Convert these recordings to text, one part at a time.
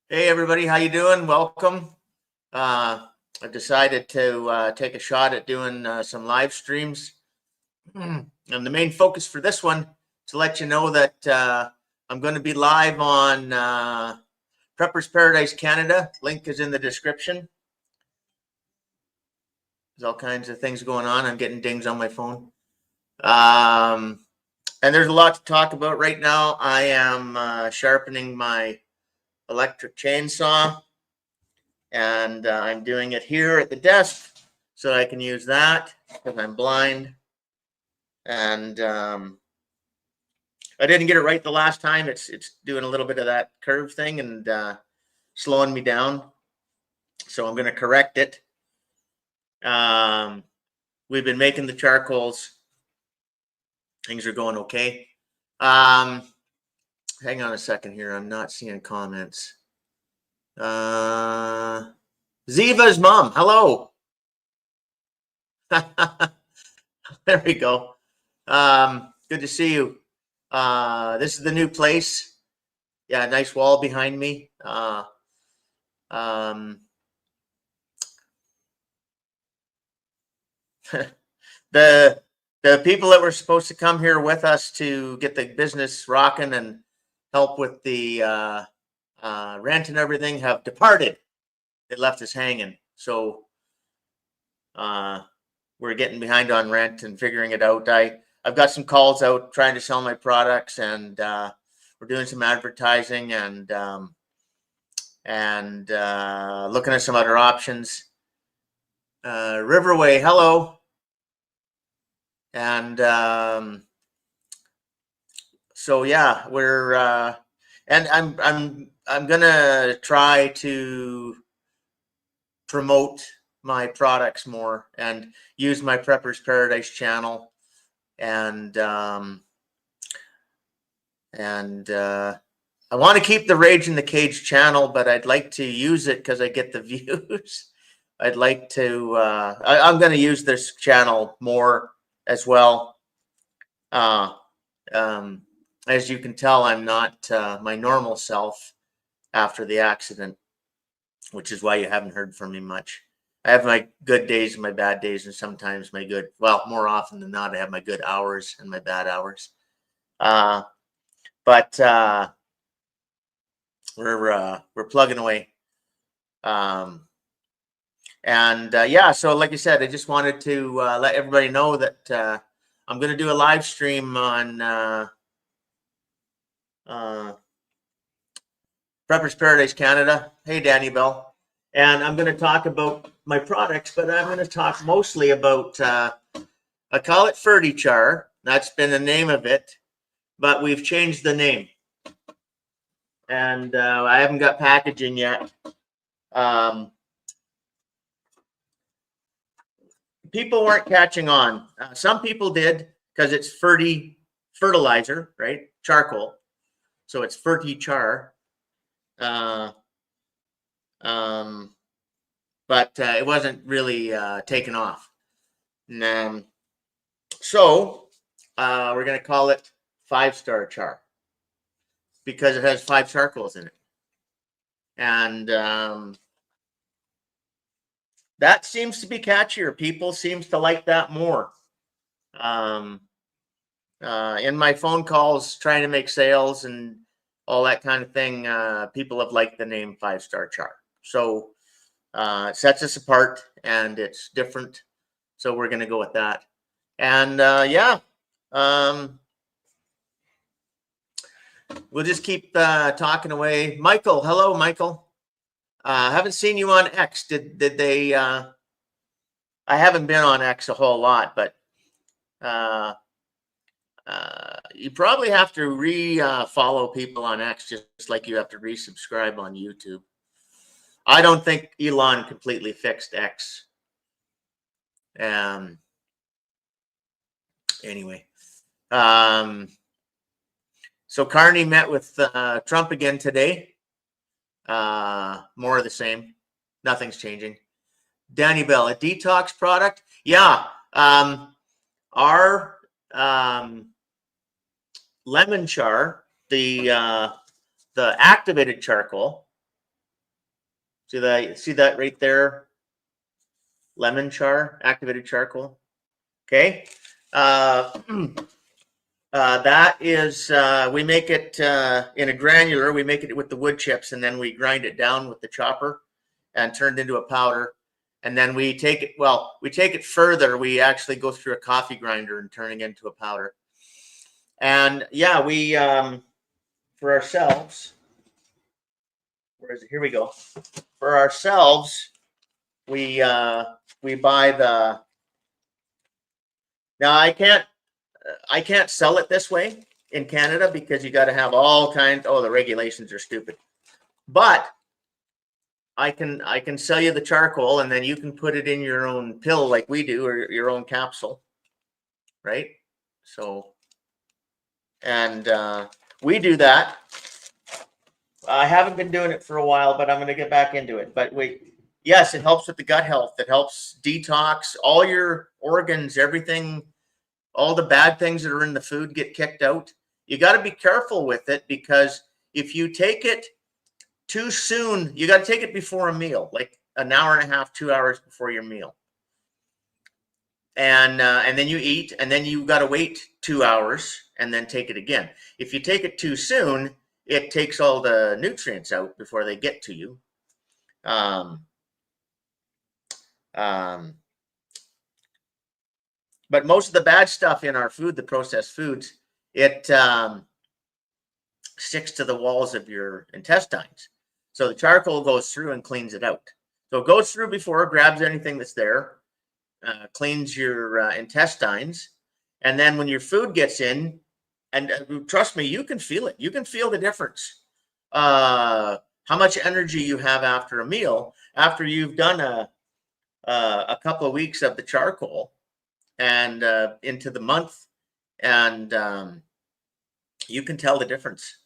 Hey everybody, how you doing? Welcome. I decided to take a shot at doing some live streams, and the main focus for this one to let you know that I'm going to be live on Preppers Paradise Canada. Link is in the description. There's all kinds of things going on. I'm getting dings on my phone, and there's a lot to talk about right now. I am sharpening my electric chainsaw. And I'm doing it here at the desk so I can use that because I'm blind. And I didn't get it right the last time. It's doing a little bit of that curve thing and slowing me down. So I'm going to correct it. We've been making the charcoals. Things are going okay. Hang on a second here. I'm not seeing comments. Ziva's mom. Hello. There we go. Good to see you. This is the new place. Yeah, nice wall behind me. The people that were supposed to come here with us to get the business rocking and help with the rent and everything have departed. They left us hanging. So we're getting behind on rent and figuring it out. I've got some calls out trying to sell my products, and we're doing some advertising and looking at some other options. Riverway, hello. And so yeah, we're and I'm gonna try to promote my products more and use my Preppers Paradise channel, and I want to keep the Rage in the Cage channel, but I'd like to use it because I get the views. I'd like to I'm going to use this channel more as well. As you can tell, I'm not my normal self after the accident, which is why you haven't heard from me much. I have my good days and my bad days, and sometimes my good, well, more often than not, I have my good hours and my bad hours. But we're plugging away. Yeah, so like I said, I just wanted to let everybody know that I'm going to do a live stream on Preppers Paradise Canada. Hey, Danny Bell. And I'm going to talk about my products, but I'm going to talk mostly about, I call it FertiChar. That's been the name of it, but we've changed the name. And I haven't got packaging yet. People weren't catching on. Some people did because it's fertilizer, right? Charcoal. So it's FertiChar. But it wasn't really taken off. So we're going to call it 5-star char because it has 5 charcoals in it. And that seems to be catchier. People seems to like that more. In my phone calls trying to make sales and all that kind of thing, people have liked the name 5-star char. So it sets us apart and it's different. So we're going to go with that. And yeah, we'll just keep talking away. Michael, hello, Michael. Haven't seen you on X. Did they? I haven't been on X a whole lot, but you probably have to follow people on X just like you have to resubscribe on YouTube. I don't think Elon completely fixed X. Anyway, so Carney met with Trump again today. More of the same. Nothing's changing. Danny Bell, a detox product? Yeah. Our lemon char, the activated charcoal, See that right there? Lemon char, activated charcoal. Okay. That is, we make it in a granular. We make it with the wood chips, and then we grind it down with the chopper and turn it into a powder. And then we take it, well, we take it further. We actually go through a coffee grinder and turn it into a powder. And yeah, we, for ourselves, where is it? Here we go. For ourselves, we buy the, now I can't sell it this way in Canada because you got to have all kinds. Oh, the regulations are stupid. But I can sell you the charcoal, and then you can put it in your own pill like we do, or your own capsule, right? So, and we do that. I haven't been doing it for a while, but I'm going to get back into it. But yes, it helps with the gut health. It helps detox all your organs, everything. All the bad things that are in the food get kicked out. You got to be careful with it, because if you take it too soon, you got to take it before a meal, like an hour and a half, 2 hours before your meal. And then you eat, and then you got to wait 2 hours and then take it again. If you take it too soon, it takes all the nutrients out before they get to you. But most of the bad stuff in our food, the processed foods, it sticks to the walls of your intestines. So the charcoal goes through and cleans it out. So it goes through before, grabs anything that's there, cleans your intestines. And then when your food gets in, and trust me, you can feel it. You can feel the difference. How much energy you have after a meal, after you've done a couple of weeks of the charcoal, and into the month, and you can tell the difference.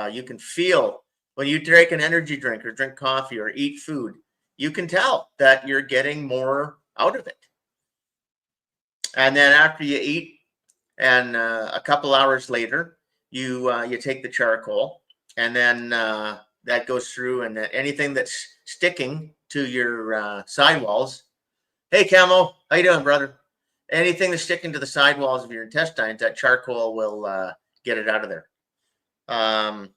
You can feel when you drink an energy drink or drink coffee or eat food, you can tell that you're getting more out of it. And then after you eat, and a couple hours later, you take the charcoal, and then that goes through, and anything that's sticking to your sidewalls. Hey, Camo, how you doing, brother? Anything that's sticking to the sidewalls of your intestines, that charcoal will get it out of there. I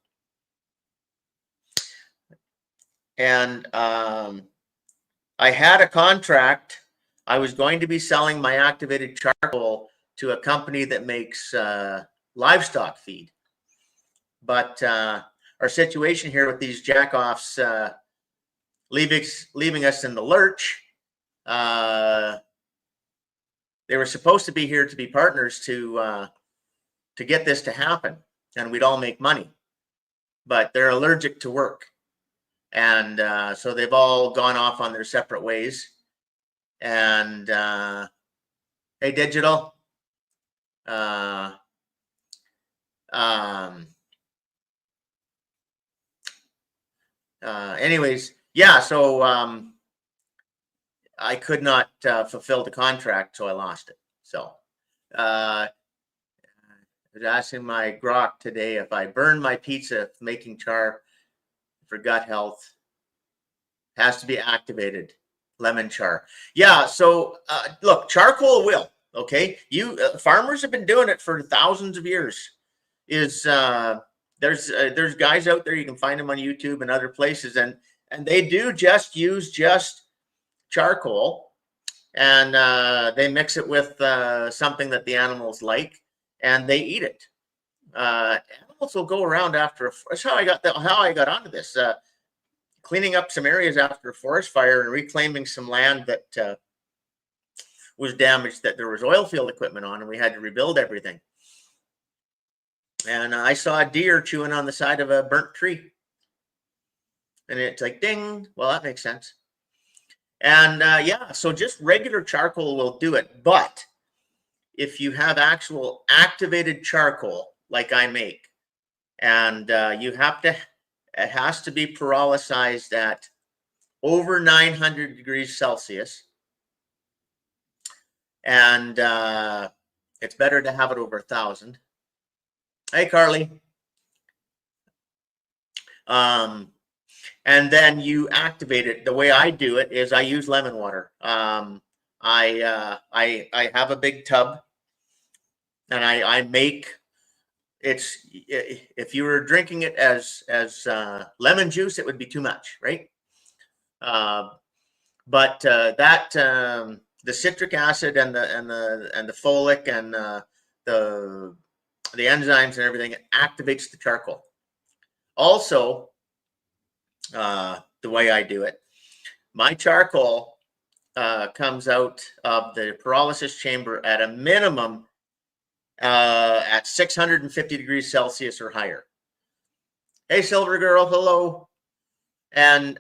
had a contract. I was going to be selling my activated charcoal to a company that makes livestock feed. But our situation here with these jackoffs leaving us in the lurch, they were supposed to be here to be partners to get this to happen, and we'd all make money. But they're allergic to work, and so they've all gone off on their separate ways. And hey, Digital. Anyways, yeah. So I could not fulfill the contract, so I lost it. So I was asking my grok today if I burn my pizza making char for gut health, has to be activated lemon char. Yeah. So look, charcoal will. Okay, you farmers have been doing it for thousands of years. There's guys out there, you can find them on YouTube and other places, and they do just use charcoal, and they mix it with something that the animals like, and they eat it. Animals will go around after. That's how I got onto this. Cleaning up some areas after a forest fire and reclaiming some land that was damaged, that there was oil field equipment on, and we had to rebuild everything. And I saw a deer chewing on the side of a burnt tree, and it's like, ding. Well, that makes sense. And yeah, so just regular charcoal will do it. But if you have actual activated charcoal, like I make, and it has to be pyrolyzed at over 900 degrees Celsius. And it's better to have it over 1,000. Hey, Carly. And and then you activate it. The way I do it is I use lemon water. I have a big tub, and I make it's if you were drinking it as lemon juice, it would be too much, right? But the citric acid and the folic and the enzymes and everything, it activates the charcoal. Also, the way I do it, my charcoal comes out of the pyrolysis chamber at a minimum at 650 degrees Celsius or higher. Hey, Silver Girl, hello. And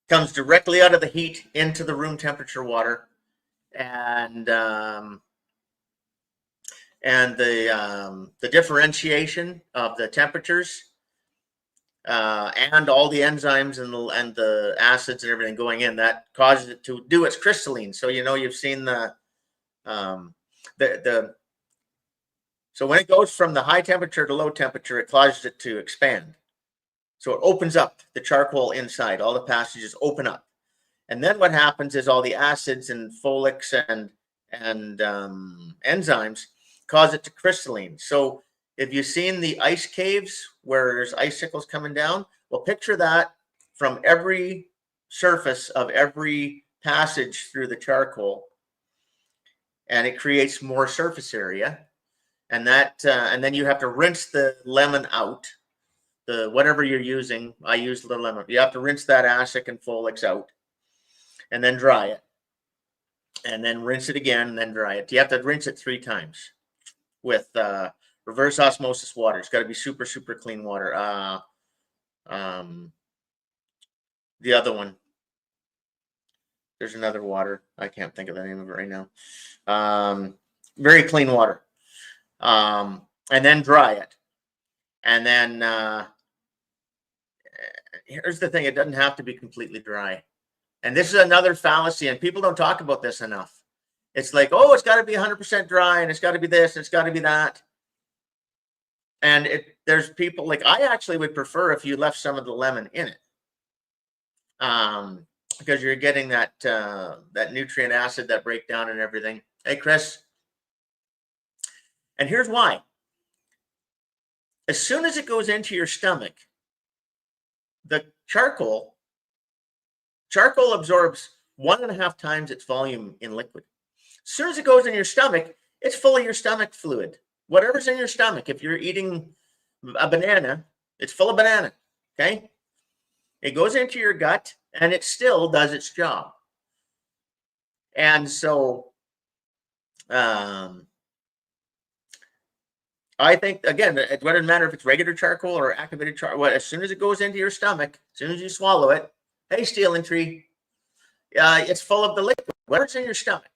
comes directly out of the heat into the room temperature water, and the differentiation of the temperatures and all the enzymes and the acids and everything going in, that causes it to do its crystalline. So you've seen so when it goes from the high temperature to low temperature, it causes it to expand. So it opens up the charcoal inside. All the passages open up, and then what happens is all the acids and folics and enzymes cause it to crystalline. So if you've seen the ice caves where there's icicles coming down, well, picture that from every surface of every passage through the charcoal, and it creates more surface area. And and then you have to rinse the lemon out. Whatever you're using, I use the lemon. You have to rinse that acid and folics out, and then dry it, and then rinse it again, and then dry it. You have to rinse it 3 times with reverse osmosis water. It's got to be super, super clean water. The other one, there's another water. I can't think of the name of it right now. Very clean water. And then dry it. And then here's the thing. It doesn't have to be completely dry. And this is another fallacy, and people don't talk about this enough. It's like, oh, it's got to be 100% dry, and it's got to be this, and it's got to be that. And there's people like, I actually would prefer if you left some of the lemon in it, because you're getting that nutrient acid, that breakdown and everything. Hey, Chris. And here's why. As soon as it goes into your stomach, the charcoal absorbs 1.5 times its volume in liquid. As soon as it goes in your stomach, it's full of your stomach fluid. Whatever's in your stomach, if you're eating a banana, it's full of banana, okay? It goes into your gut, and it still does its job. And so I think, again, it doesn't matter if it's regular charcoal or activated charcoal. As soon as it goes into your stomach, as soon as you swallow it, hey, Stealing Tree, it's full of the liquid. Whatever's in your stomach,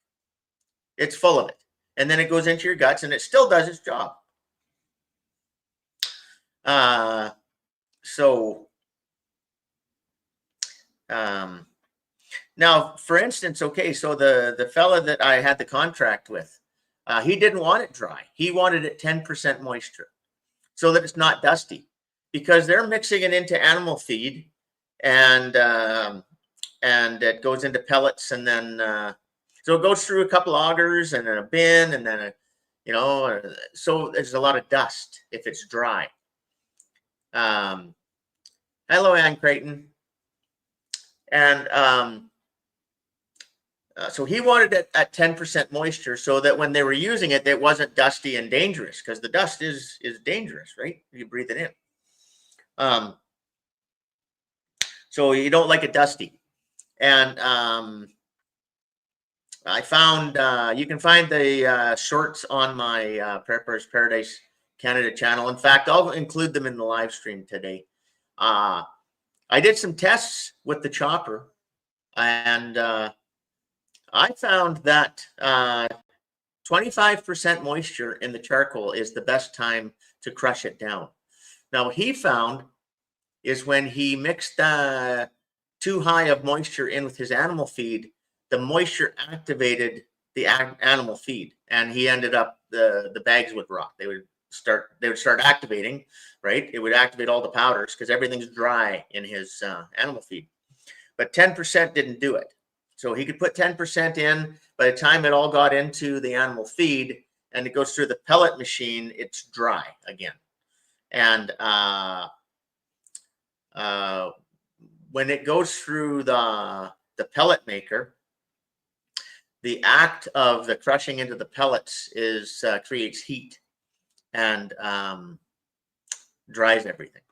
it's full of it. And then it goes into your guts, and it still does its job. Now, for instance, okay, so the fella that I had the contract with, he didn't want it dry. He wanted it 10% moisture so that it's not dusty, because they're mixing it into animal feed, and it goes into pellets, and then so it goes through a couple augers and then a bin, and then so there's a lot of dust if it's dry. Hello, Ann Creighton. And so he wanted it at 10% moisture so that when they were using it, it wasn't dusty and dangerous, because the dust is dangerous, right? You breathe it in. So you don't like it dusty. And I found, you can find the shorts on my Prepper's Paradise Canada channel. In fact, I'll include them in the live stream today. I did some tests with the chopper, and I found that 25% moisture in the charcoal is the best time to crush it down. Now, what he found is when he mixed too high of moisture in with his animal feed, the moisture activated the animal feed, and he ended up, the bags would rot. They would would start activating, right? It would activate all the powders because everything's dry in his animal feed. But 10% didn't do it. So he could put 10% in. By the time it all got into the animal feed and it goes through the pellet machine, it's dry again. And when it goes through the pellet maker, the act of the crushing into the pellets creates heat and dries everything.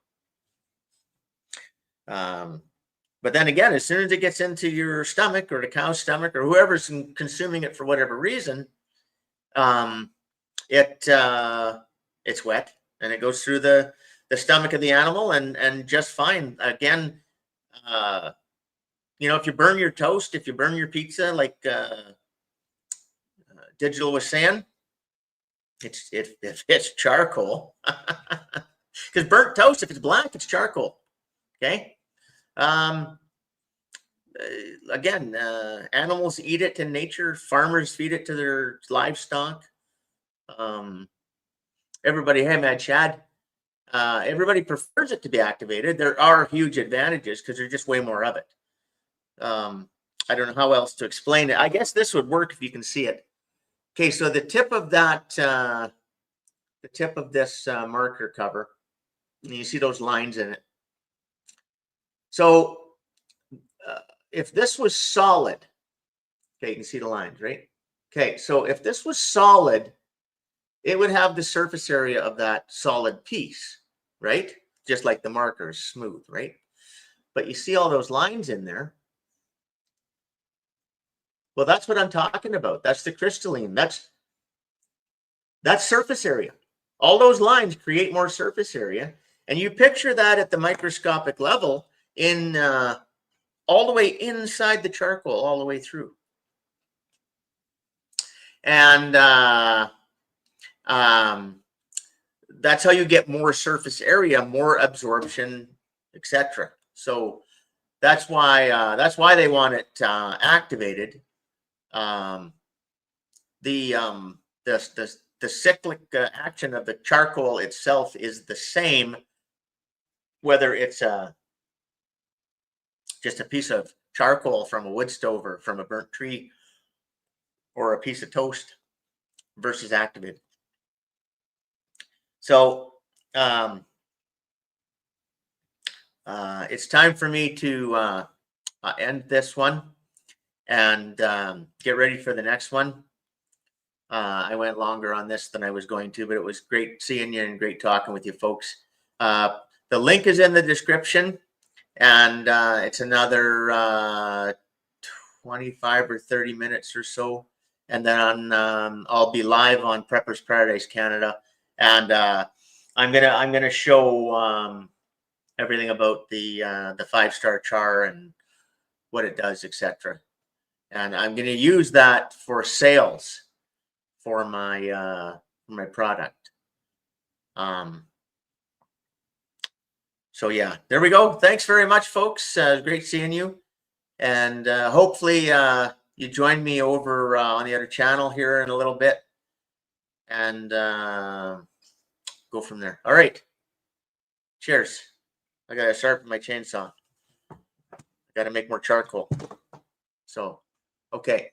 But then again, as soon as it gets into your stomach or the cow's stomach or whoever's consuming it for whatever reason, it's wet and it goes through the stomach of the animal and just fine. Again, if you burn your toast, if you burn your pizza, like Digital was saying, it's charcoal. Because burnt toast, if it's black, it's charcoal. Okay. Again, animals eat it in nature. Farmers feed it to their livestock. Everybody, hey man, Chad, everybody prefers it to be activated. There are huge advantages because there's just way more of it. I don't know how else to explain it. I guess this would work if you can see it. Okay, so the tip of this marker cover, and you see those lines in it. So if this was solid, okay, you can see the lines, right? Okay, so if this was solid, it would have the surface area of that solid piece, right? Just like the marker is smooth, right? But you see all those lines in there. Well, that's what I'm talking about. That's the crystalline. That's surface area. All those lines create more surface area. And you picture that at the microscopic level in all the way inside the charcoal, all the way through. And that's how you get more surface area, more absorption, etc. So that's why they want it activated. The cyclic action of the charcoal itself is the same, whether it's just a piece of charcoal from a wood stove or from a burnt tree or a piece of toast versus activated. So it's time for me to end this one and get ready for the next one. I went longer on this than I was going to, but it was great seeing you and great talking with you folks. The link is in the description, and it's another 25 or 30 minutes or so. And then I'll be live on Preppers Paradise Canada, and I'm gonna show everything about the 5-star char and what it does, etc. And I'm gonna use that for sales for my product. So yeah, there we go. Thanks very much, folks. Great seeing you, and hopefully you join me over on the other channel here in a little bit, and go from there. All right. Cheers. I gotta sharpen my chainsaw. I gotta make more charcoal. So, okay.